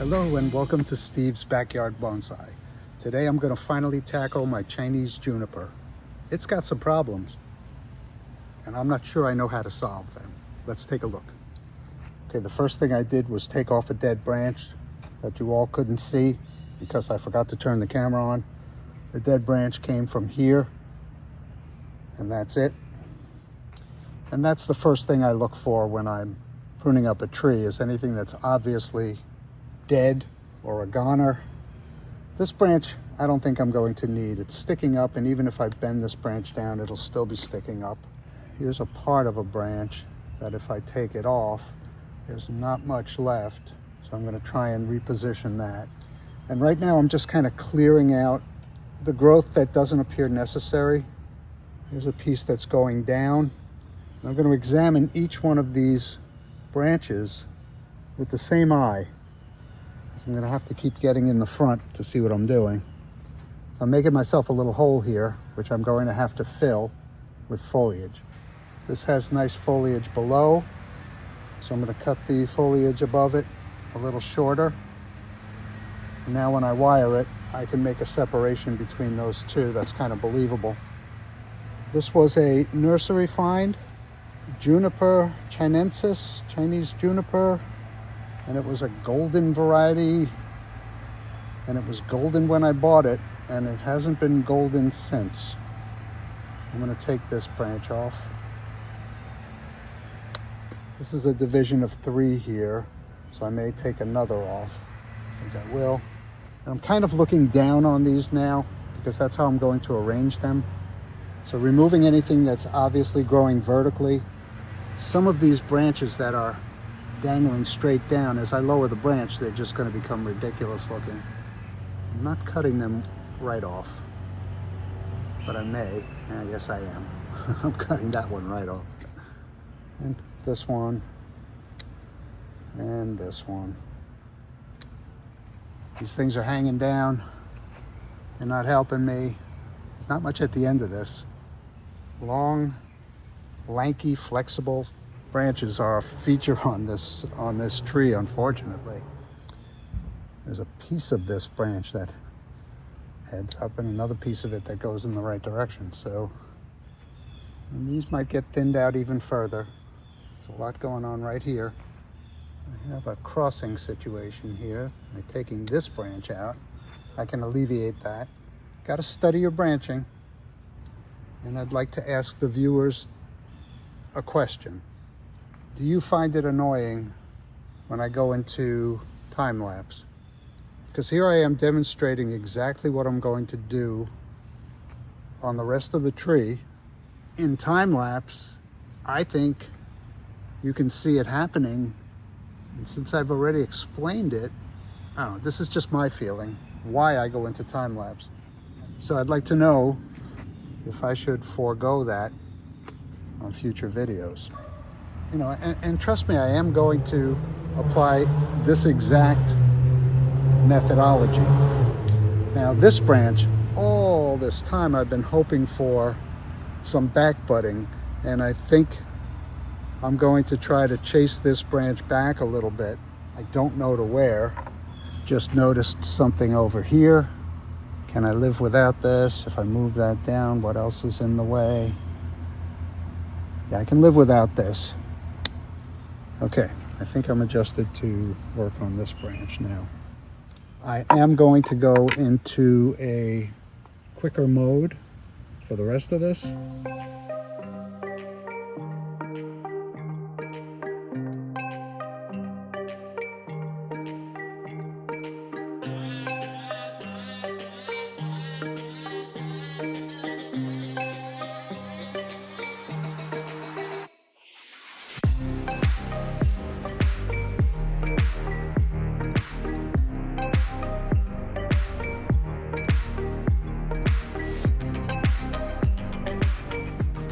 Hello and welcome to Steve's Backyard Bonsai. Today I'm going to finally tackle my Chinese Juniper. It's got some problems and I'm not sure I know how to solve them. Let's take a look. Okay, the first thing I did was take off a dead branch that you all couldn't see because I forgot to turn the camera on. The dead branch came from here and that's it. And that's the first thing I look for when I'm pruning up a tree, is anything that's obviously dead or a goner. This branch I don't think I'm going to need. It's sticking up, and even if I bend this branch down, it'll still be sticking up. Here's a part of a branch that if I take it off, there's not much left. So I'm going to try and reposition that. And right now I'm just kind of clearing out the growth that doesn't appear necessary. Here's a piece that's going down. I'm going to examine each one of these branches with the same eye. I'm going to have to keep getting in the front to see what I'm doing. I'm making myself a little hole here, which I'm going to have to fill with foliage. This has nice foliage below, so I'm going to cut the foliage above it a little shorter. And now when I wire it, I can make a separation between those two that's kind of believable. This was a nursery find, Juniper Chinensis, Chinese Juniper. And it was a golden variety, and it was golden when I bought it, and it hasn't been golden since. I'm going to take this branch off. This is a division of 3 here, so I may take another off. I think I will. And I'm kind of looking down on these now because that's how I'm going to arrange them. So removing anything that's obviously growing vertically. Some of these branches that are dangling straight down, as I lower the branch, they're just going to become ridiculous looking. I'm not cutting them right off, but I may. Yes, I am. I'm cutting that one right off. And this one. And this one. These things are hanging down. They're not helping me. There's not much at the end of this. Long, lanky, flexible branches are a feature on this tree, unfortunately. There's a piece of this branch that heads up and another piece of it that goes in the right direction. So, and these might get thinned out even further. There's a lot going on right here. I have a crossing situation here. By taking this branch out, I can alleviate that. Got to study your branching. And I'd like to ask the viewers a question. Do you find it annoying when I go into time lapse? Because here I am demonstrating exactly what I'm going to do on the rest of the tree. In time lapse, I think you can see it happening. And since I've already explained it, I don't know, this is just my feeling, why I go into time lapse. So I'd like to know if I should forego that on future videos. You know, and trust me, I am going to apply this exact methodology. Now this branch, all this time I've been hoping for some back budding, and I think I'm going to try to chase this branch back a little bit. I don't know to where. Just noticed something over here. Can I live without this? If I move that down, what else is in the way? Yeah, I can live without this. Okay, I think I'm adjusted to work on this branch now. I am going to go into a quicker mode for the rest of this.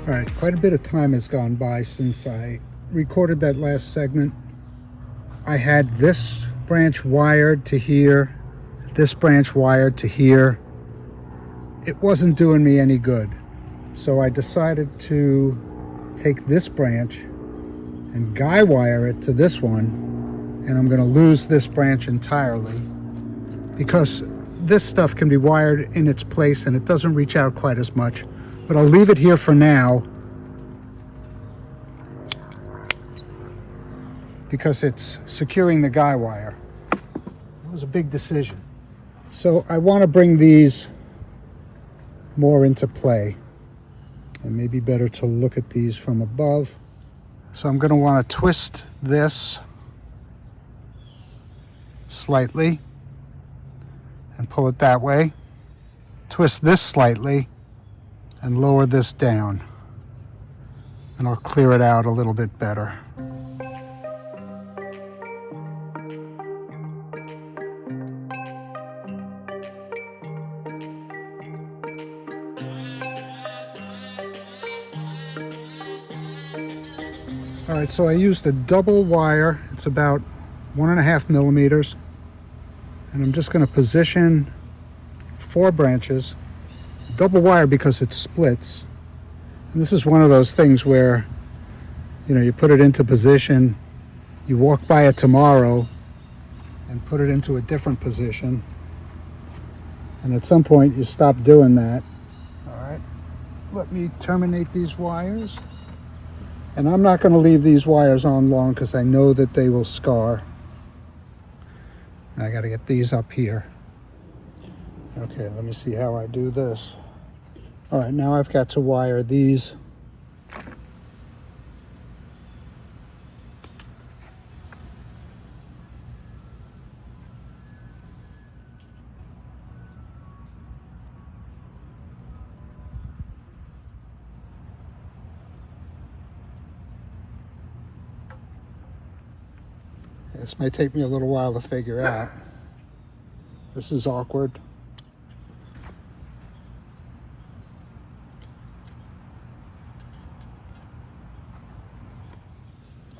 All right, quite a bit of time has gone by since I recorded that last segment. I had this branch wired to here, this branch wired to here. It wasn't doing me any good. So I decided to take this branch and guy wire it to this one and I'm going to lose this branch entirely because this stuff can be wired in its place and it doesn't reach out quite as much. But I'll leave it here for now because it's securing the guy wire. It was a big decision. So I want to bring these more into play, and maybe better to look at these from above. So I'm going to want to twist this slightly and pull it that way. Twist this slightly and lower this down, and I'll clear it out a little bit better. All right, so I used a double wire. It's about 1.5 millimeters. And I'm just going to position 4 branches. Double wire because it splits. And this is one of those things where, you know, you put it into position, you walk by it tomorrow and put it into a different position. And at some point you stop doing that. All right, let me terminate these wires. And I'm not going to leave these wires on long because I know that they will scar. I got to get these up here. Okay, let me see how I do this. All right, now I've got to wire these. This may take me a little while to figure out. This is awkward.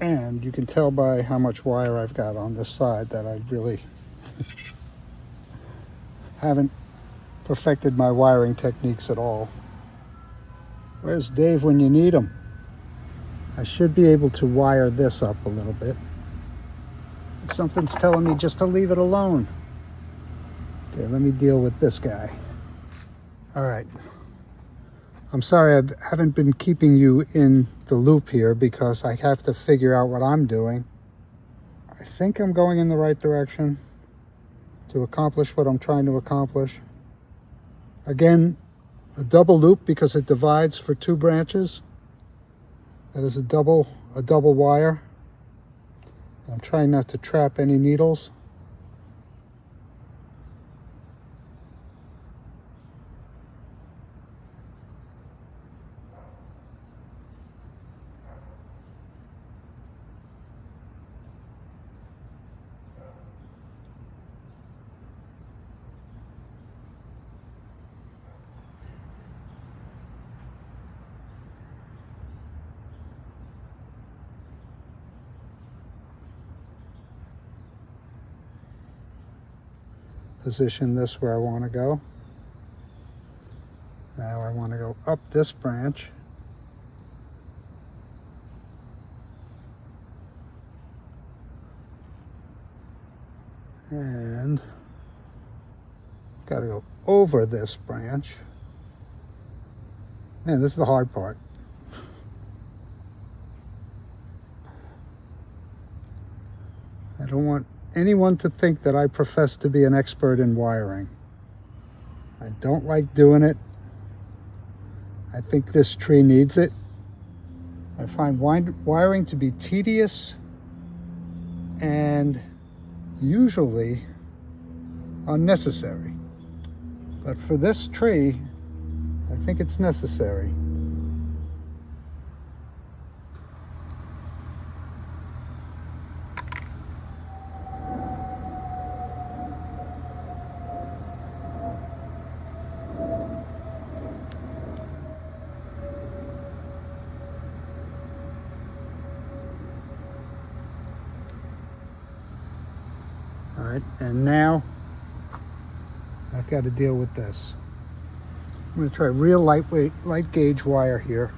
And you can tell by how much wire I've got on this side that I really haven't perfected my wiring techniques at all. Where's Dave when you need him? I should be able to wire this up a little bit. Something's telling me just to leave it alone. Okay, let me deal with this guy. All right. I'm sorry I haven't been keeping you in the loop here because I have to figure out what I'm doing. I think I'm going in the right direction to accomplish what I'm trying to accomplish. Again, a double loop because it divides for 2 branches. That is a double wire. I'm trying not to trap any needles. Position this where I want to go. Now I want to go up this branch. And got to go over this branch. Man, this is the hard part. I don't want anyone to think that I profess to be an expert in wiring. I don't like doing it. I think this tree needs it. I find wiring to be tedious and usually unnecessary. But for this tree, I think it's necessary. All right, and now I've got to deal with this. I'm going to try real lightweight, light gauge wire here.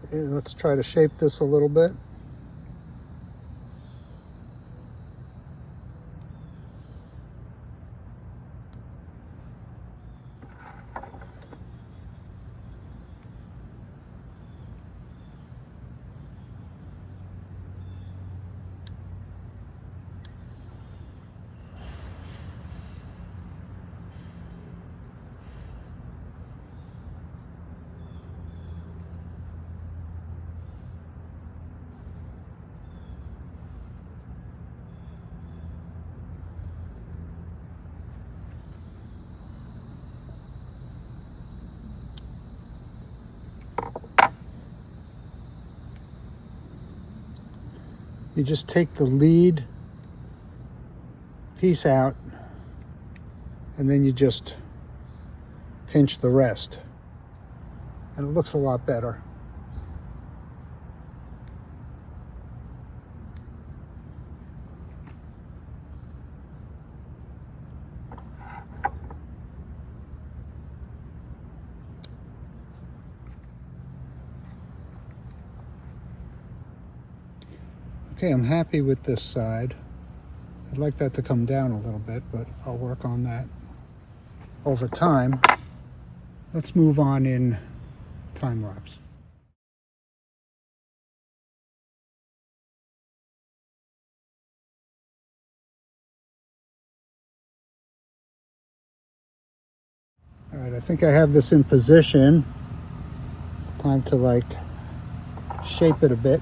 Let's try to shape this a little bit. You just take the lead piece out and then you just pinch the rest. And it looks a lot better. Okay, I'm happy with this side. I'd like that to come down a little bit, but I'll work on that over time. Let's move on in time lapse. All right, I think I have this in position. It's time to like shape it a bit.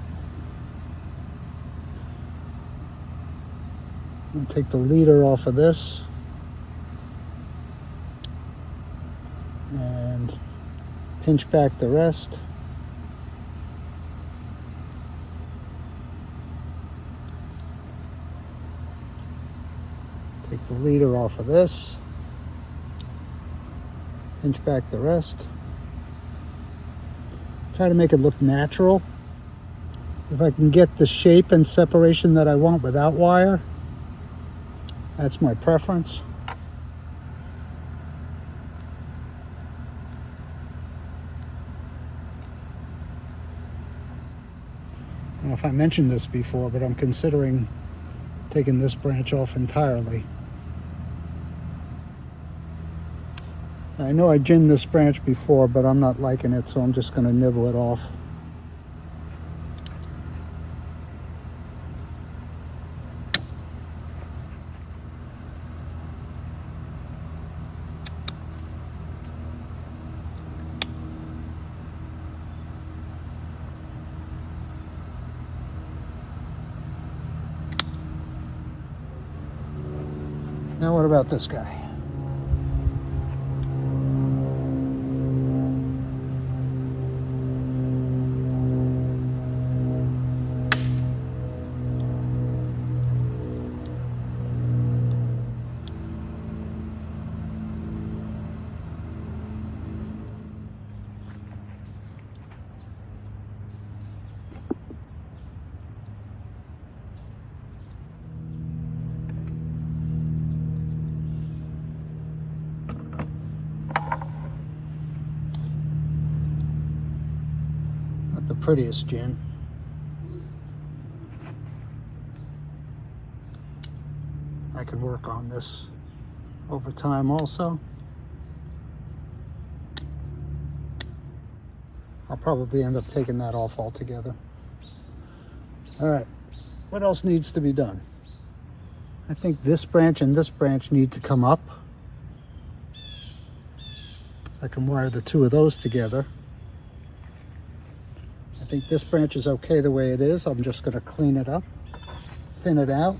And take the leader off of this and pinch back the rest. Take the leader off of this, pinch back the rest. Try to make it look natural. If I can get the shape and separation that I want without wire, that's my preference. I don't know if I mentioned this before, but I'm considering taking this branch off entirely. I know I ginned this branch before, but I'm not liking it, so I'm just going to nibble it off. Now what about this guy? The prettiest gin. I can work on this over time also. I'll probably end up taking that off altogether. All right, what else needs to be done? I think this branch and this branch need to come up. I can wire the two of those together. I think this branch is okay the way it is. I'm just going to clean it up, thin it out.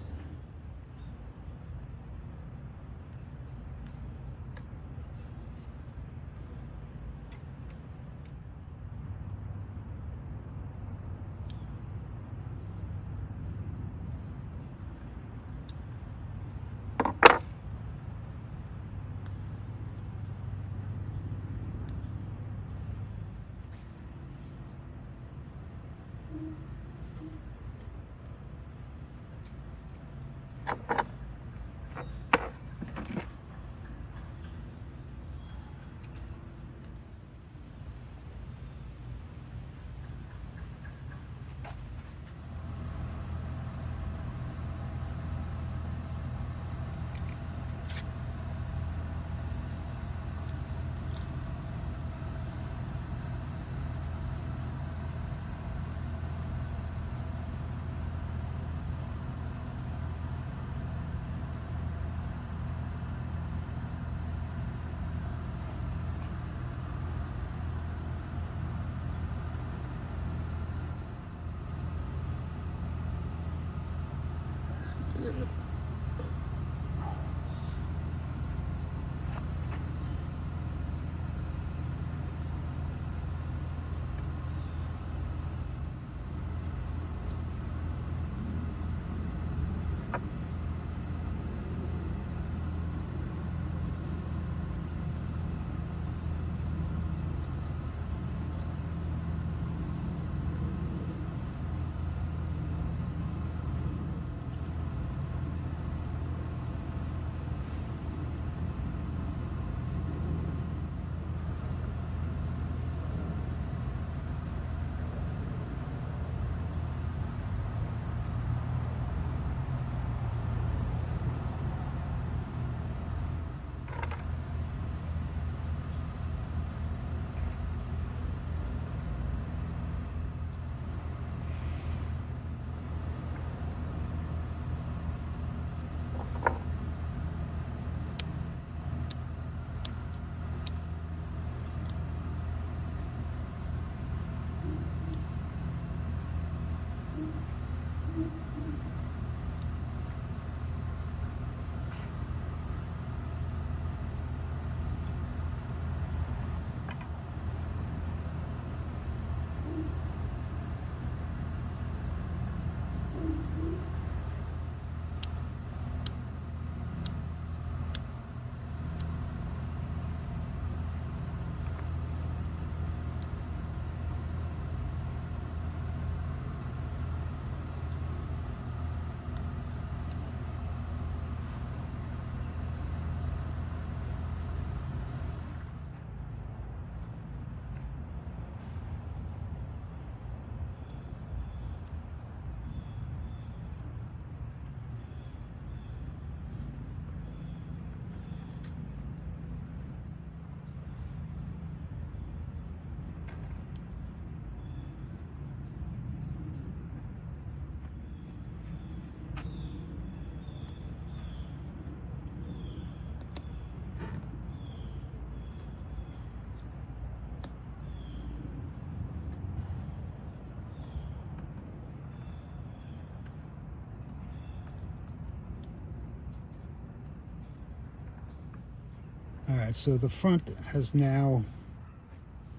All right, so the front has now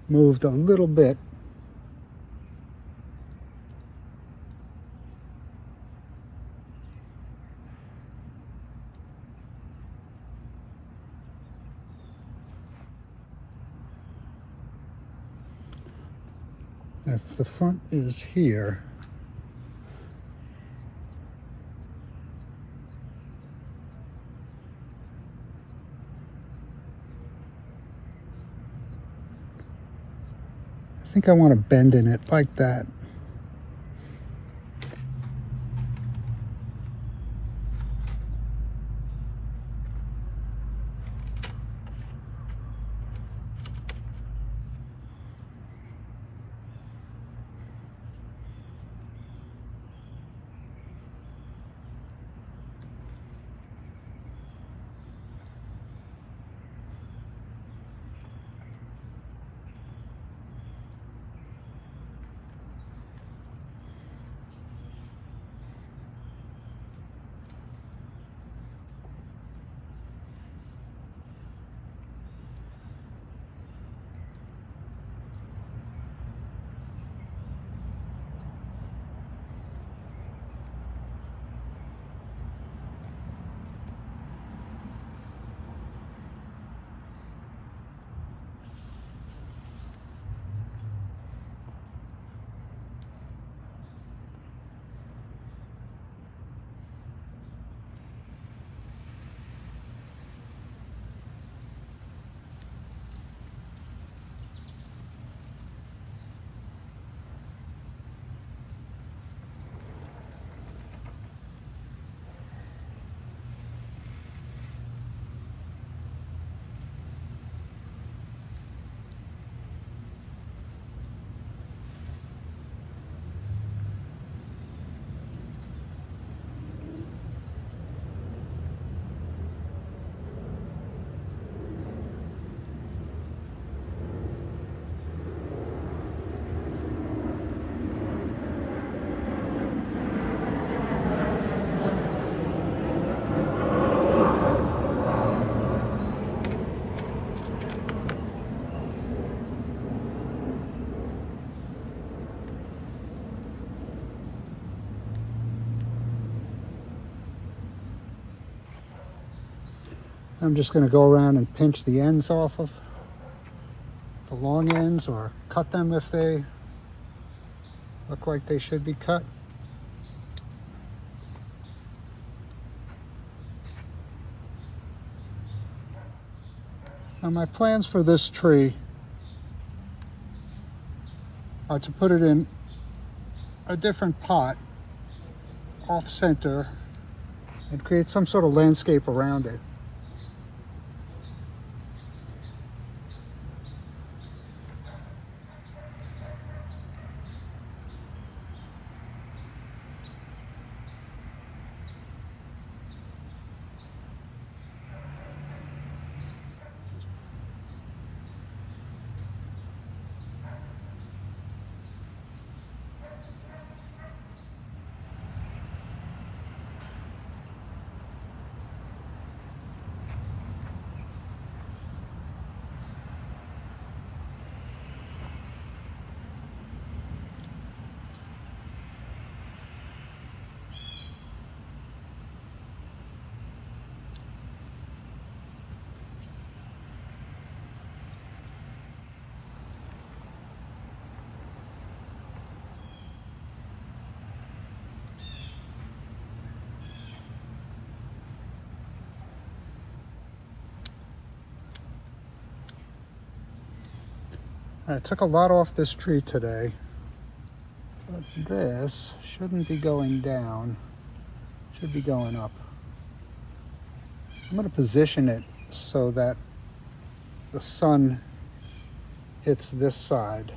moved a little bit. If the front is here, I think I want to bend in it like that. I'm just going to go around and pinch the ends off of the long ends, or cut them if they look like they should be cut. Now my plans for this tree are to put it in a different pot off center and create some sort of landscape around it. I took a lot off this tree today, but this shouldn't be going down, it should be going up. I'm going to position it so that the sun hits this side.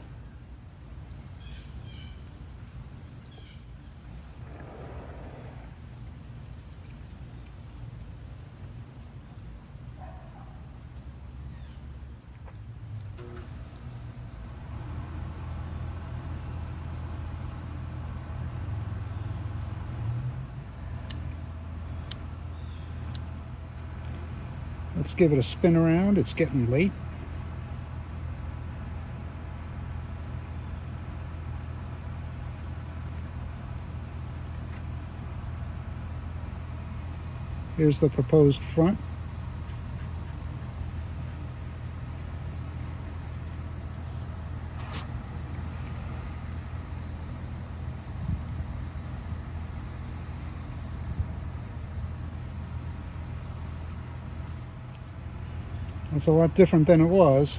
Let's give it a spin around. It's getting late. Here's the proposed front. It's a lot different than it was.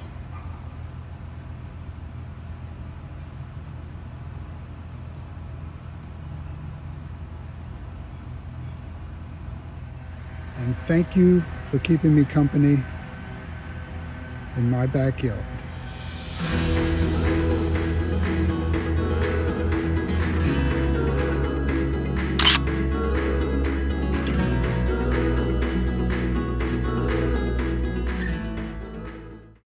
And thank you for keeping me company in my backyard.